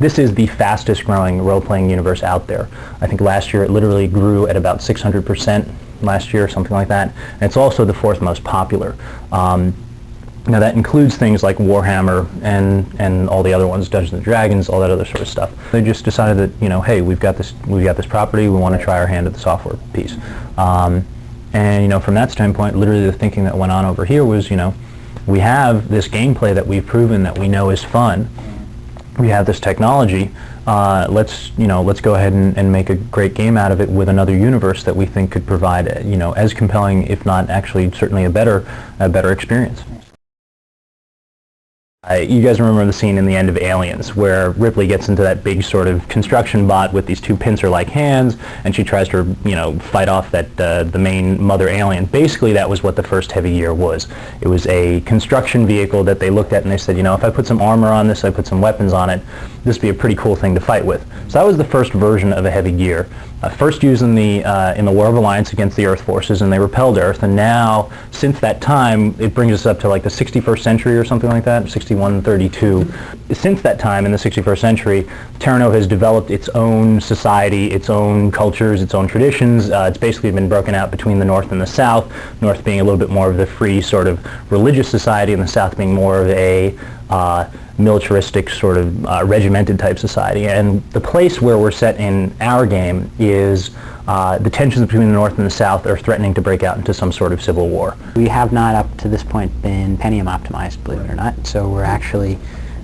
This is the fastest growing role-playing universe out there. I think last year it literally grew at about 600% last year, something like that. And it's also the fourth most popular. Now that includes things like Warhammer and all the other ones, Dungeons and Dragons, all that other sort of stuff. They just decided that, you know, hey, we've got this property, we want to try our hand at the software piece. And you know, from that standpoint, literally the thinking that went on over here was, you know, we have this gameplay that we've proven that we know is fun. We have this technology. Let's go ahead and make a great game out of it with another universe that we think could provide, you know, as compelling, if not actually certainly a better experience. You guys remember the scene in the end of Aliens where Ripley gets into that big sort of construction bot with these two pincer-like hands, and she tries to, you know, fight off that the main mother alien. Basically, that was what the first Heavy Gear was. It was a construction vehicle that they looked at and they said, you know, if I put some armor on this, I put some weapons on it, this would be a pretty cool thing to fight with. So that was the first version of a Heavy Gear. First used in the War of Alliance against the Earth forces, and they repelled Earth. And now, since that time, it brings us up to like the 61st century or something like that, 6132. Since that time, in the 61st century, Terra Nova has developed its own society, its own cultures, its own traditions. It's basically been broken out between the North and the South. North being a little bit more of the free sort of religious society, and the South being more of a militaristic sort of regimented type society. And the place where we're set in our game is the tensions between the North and the South are threatening to break out into some sort of civil war. We have not up to this point been Pentium optimized, believe it or not. So we're actually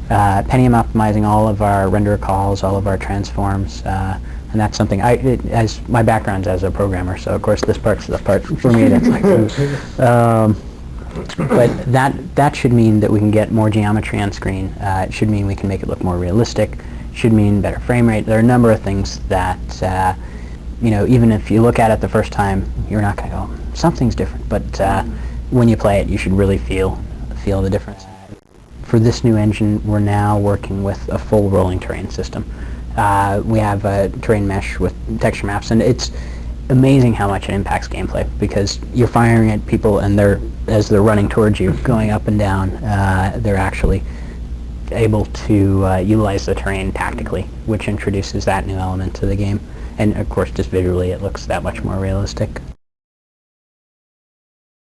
Pentium optimizing all of our renderer calls, all of our transforms, and that's something as my background's as a programmer, so of course this part's the part for me that's like but that should mean that we can get more geometry on screen. It should mean we can make it look more realistic. It should mean better frame rate. There are a number of things that, you know, even if you look at it the first time, you're not going to go, something's different. But when you play it, you should really feel the difference. For this new engine, we're now working with a full rolling terrain system. We have a terrain mesh with texture maps, and it's amazing how much it impacts gameplay, because you're firing at people and as they're running towards you, going up and down, they're actually able to utilize the terrain tactically, which introduces that new element to the game. And of course, just visually, it looks that much more realistic.